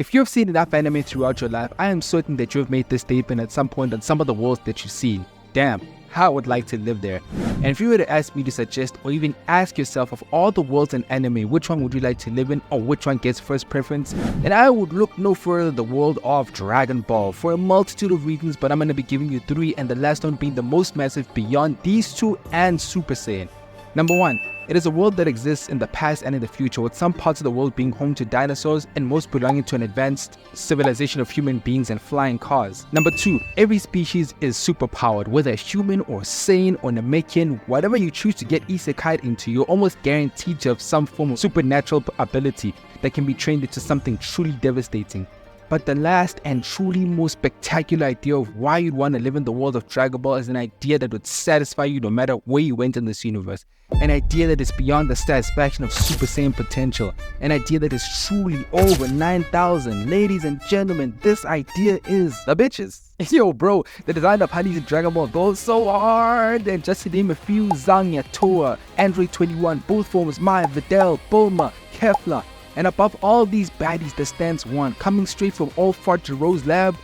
If you've seen enough anime throughout your life, I am certain that you've made this statement at some point on some of the worlds that you've seen. Damn, how I would like to live there. And if you were to ask me to suggest or even ask yourself of all the worlds in anime, which one would you like to live in or which one gets first preference, then I would look no further than the world of Dragon Ball for a multitude of reasons, but I'm going to be giving you 3, and the last one being the most massive beyond these 2 and Super Saiyan. Number 1. It is a world that exists in the past and in the future, with some parts of the world being home to dinosaurs and most belonging to an advanced civilization of human beings and flying cars. Number 2. Every species is superpowered, whether human or Saiyan or Namekian, whatever you choose to get isekai'd into, you're almost guaranteed to have some form of supernatural ability that can be trained into something truly devastating. But the last and truly most spectacular idea of why you'd want to live in the world of Dragon Ball is an idea that would satisfy you no matter where you went in this universe. An idea that is beyond the satisfaction of Super Saiyan potential. An idea that is truly over 9,000. Ladies and gentlemen, this idea is the bitches. Yo bro, the design of Honey's in Dragon Ball goes so hard. And just to name a few, Zangya, Toa, Android 21, both forms, Maya, Videl, Bulma, Kefla. And above all these baddies there stands one, coming straight from All Fart Jiro's lab,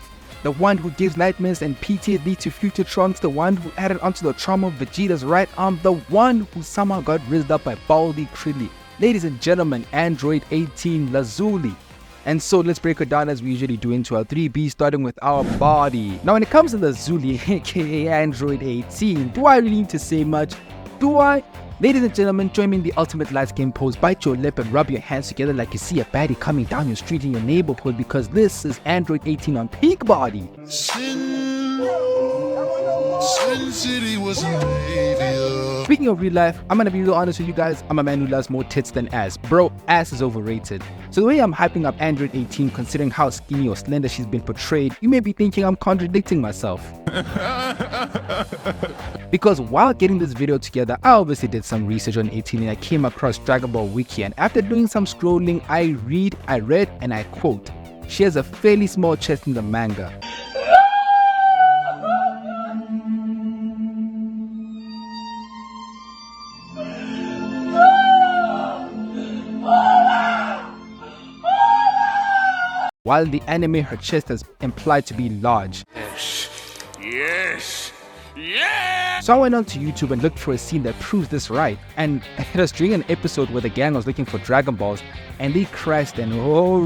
the one who gives nightmares and PTSD to future Trunks, the one who added onto the trauma of Vegeta's right arm, the one who somehow got rizzed up by Baldy Krillin. Ladies and gentlemen, Android 18 Lazuli. And so let's break it down as we usually do into our 3B, starting with our body. Now when it comes to Lazuli, aka Android 18, do I really need to say much? Do I? Ladies and gentlemen, join me in the ultimate light game pose. Bite your lip and rub your hands together like you see a baddie coming down your street in your neighborhood, because this is Android 18 on peak body. Sin City was Speaking of real life, I'm gonna be real honest with you guys. I'm a man who loves more tits than ass. Bro, ass is overrated. So the way I'm hyping up Android 18, considering how skinny or slender she's been portrayed, you may be thinking I'm contradicting myself. Because while getting this video together, I obviously did some research on 18 and I came across Dragon Ball Wiki, and after doing some scrolling, I read and I quote, she has a fairly small chest in the manga. While in the anime, her chest is implied to be large. Yes. So I went onto YouTube and looked for a scene that proves this right, and it was during an episode where the gang was looking for Dragon Balls, and they crashed, and oh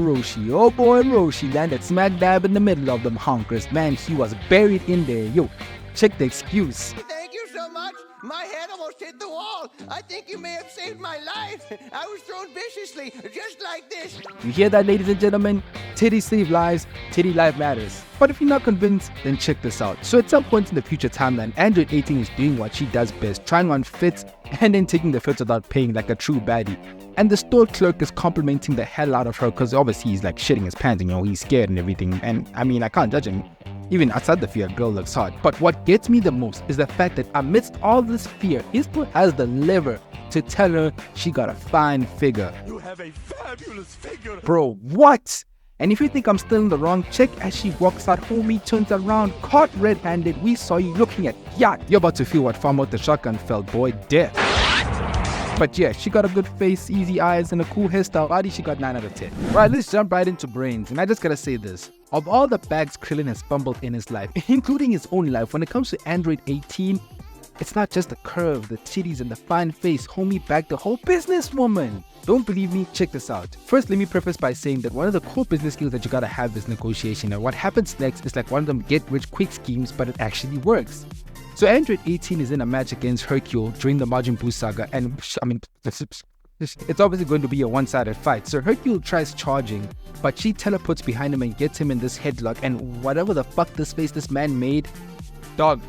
boy Roshi landed smack dab in the middle of them honkers. Man, he was buried in there. Yo, check the excuse. Thank you so much. My head almost hit the wall. I think you may have saved my life. I was thrown viciously, just like this. You hear that, ladies and gentlemen? Titties save lives, titty life matters. But if you're not convinced, then check this out. So at some point in the future timeline, Android 18 is doing what she does best, trying on fits and then taking the fits without paying like a true baddie. And the store clerk is complimenting the hell out of her because obviously he's like shitting his pants, and he's scared and everything. And I mean, I can't judge him. Even outside the fear, girl looks hot. But what gets me the most is the fact that amidst all this fear, he still has the liver to tell her she got a fine figure. You have a fabulous figure. Bro, what? And if you think I'm still in the wrong, check as she walks out, homie turns around, caught red-handed. We saw you looking at yacht. You're about to feel what farm out the shotgun felt, boy. Death. But yeah, she got a good face, easy eyes, and a cool hairstyle. Body, she got 9 out of 10. Right, let's jump right into brains. And I just gotta say this. Of all the bags Krillin has fumbled in his life, including his own life, when it comes to Android 18, it's not just the curve, the titties, and the fine face. Homie bagged the whole businesswoman. Don't believe me? Check this out. First, let me preface by saying that one of the core business skills that you gotta have is negotiation. And what happens next is like one of them get-rich-quick schemes, but it actually works. So Android 18 is in a match against Hercule during the Majin Buu saga, and I mean, it's obviously going to be a one-sided fight. So Hercule tries charging, but she teleports behind him and gets him in this headlock, and whatever the fuck this man made, dog.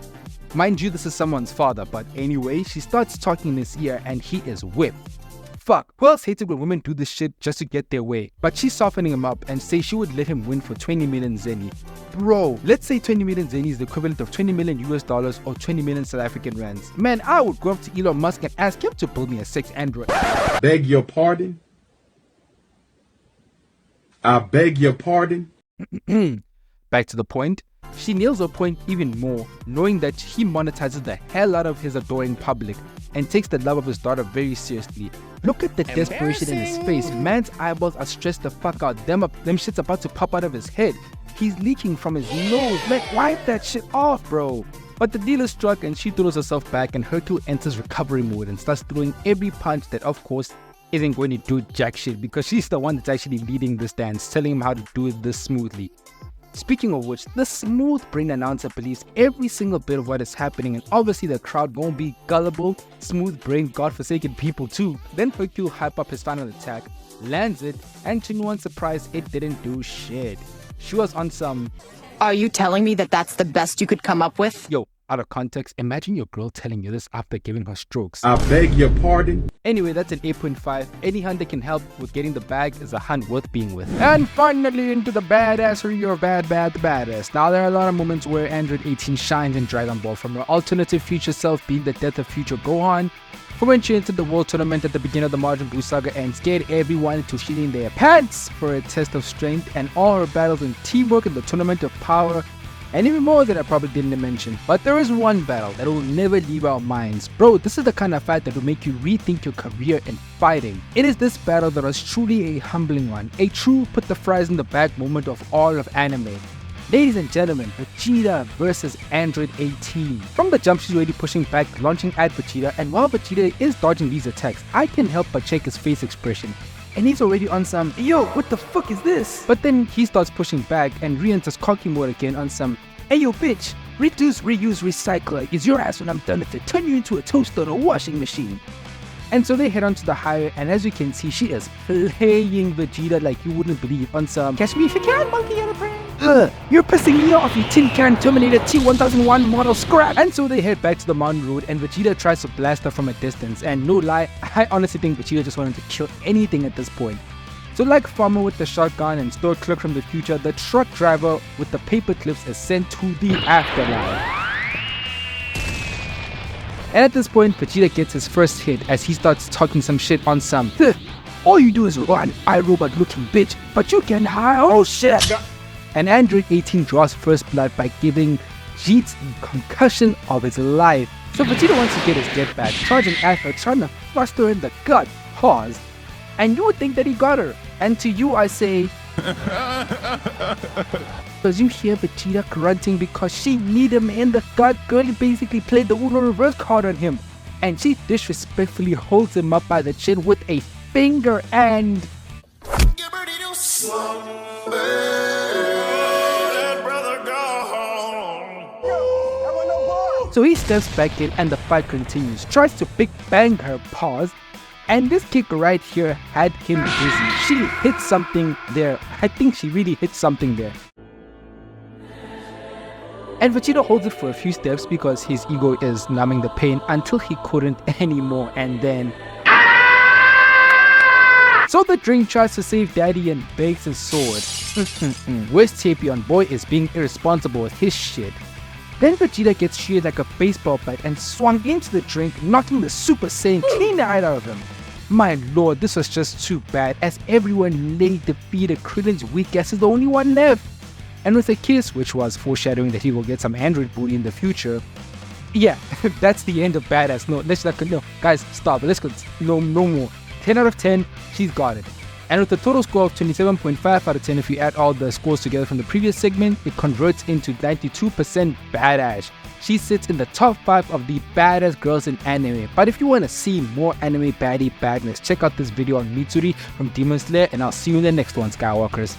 Mind you, this is someone's father, but anyway, she starts talking in his ear and he is whipped. Fuck, who else hated when women do this shit just to get their way? But she's softening him up and says she would let him win for 20 million zenny. Bro, let's say 20 million zenny is the equivalent of 20 million US dollars or 20 million South African rands. Man, I would go up to Elon Musk and ask him to build me a sex android. Beg your pardon? I beg your pardon? Back to the point. She nails her point even more, knowing that he monetizes the hell out of his adoring public and takes the love of his daughter very seriously. Look at the desperation in his face. Man's eyeballs are stressed the fuck out. Them shit's about to pop out of his head. He's leaking from his nose. Man, wipe that shit off, bro. But the deal is struck and she throws herself back, and Hercule enters recovery mode and starts throwing every punch that, of course, isn't going to do jack shit, because she's the one that's actually leading this dance, telling him how to do this smoothly. Speaking of which, the smooth brain announcer believes every single bit of what is happening, and obviously the crowd won't be gullible, smooth brain, godforsaken people too. Then Hercule hype up his final attack, lands it, and to no one's surprise, it didn't do shit. She was on some... Are you telling me that that's the best you could come up with? Yo, out of context, imagine your girl telling you this after giving her strokes. I beg your pardon. Anyway, that's an 8.5. Any hunt that can help with getting the bag is a hunt worth being with. And finally into the badassery or bad badass. Now there are a lot of moments where Android 18 shines in Dragon Ball, from her alternative future self being the death of future Gohan, from when she entered the world tournament at the beginning of the Majin Buu saga and scared everyone into shitting their pants for a test of strength, and all her battles and teamwork in the Tournament of Power, and even more that I probably didn't mention. But there is one battle that will never leave our minds. Bro, this is the kind of fight that will make you rethink your career in fighting. It is this battle that was truly a humbling one, a true put the fries in the bag moment of all of anime. Ladies and gentlemen, Vegeta versus Android 18. From the jump, she's already pushing back, launching at Vegeta, and while Vegeta is dodging these attacks, I can help but check his face expression. And he's already on some, yo, what the fuck is this? But then he starts pushing back and re-enters cocky mode again on some, hey yo bitch, reduce, reuse, recycle, is your ass when I'm done with it, turn you into a toaster or a washing machine. And so they head on to the highway, and as you can see, she is playing Vegeta like you wouldn't believe on some, catch me if you can, monkey on a brain. You're pissing me off, you tin can Terminator T-1001 model scrap. And so they head back to the mountain road, and Vegeta tries to blast her from a distance, and no lie, I honestly think Vegeta just wanted to kill anything at this point. So like Farmer with the shotgun and Store Clerk from the future, the truck driver with the paper clips is sent to the afterlife. And at this point, Vegeta gets his first hit as he starts talking some shit on some, all you do is run, iRobot looking bitch, but you can hide, oh shit. And Android 18 draws first blood by giving Jeets the concussion of his life. So Vegeta wants to get his get back, charging at her, trying to thrust her in the gut, pause. And you would think that he got her. And to you I say, because you hear Vegeta grunting because she need him in the gut. Girl basically played the Uno reverse card on him, and she disrespectfully holds him up by the chin with a finger and so he steps back in and the fight continues, tries to big bang her paws, and this kick right here had him dizzy. She hit something there. I think she really hit something there. And Vegeta holds it for a few steps because his ego is numbing the pain until he couldn't anymore, and then so the drink tries to save Daddy and begs his sword. Where's Tapion? Boy is being irresponsible with his shit. Then Vegeta gets sheared like a baseball bat and swung into the drink, knocking the Super Saiyan clean out of him. My lord, this was just too bad, as everyone lay defeated. Krillin's weak ass is the only one left. And with a kiss, which was foreshadowing that he will get some android booty in the future. Yeah, that's the end of Badass. No, let's not, no, guys, stop. Let's go. No more. 10 out of 10, she's got it. And with a total score of 27.5 out of 10, if you add all the scores together from the previous segment, it converts into 92% badass. She sits in the top 5 of the badass girls in anime. But if you want to see more anime baddie badness, check out this video on Mitsuri from Demon Slayer, and I'll see you in the next one, Skywalkers.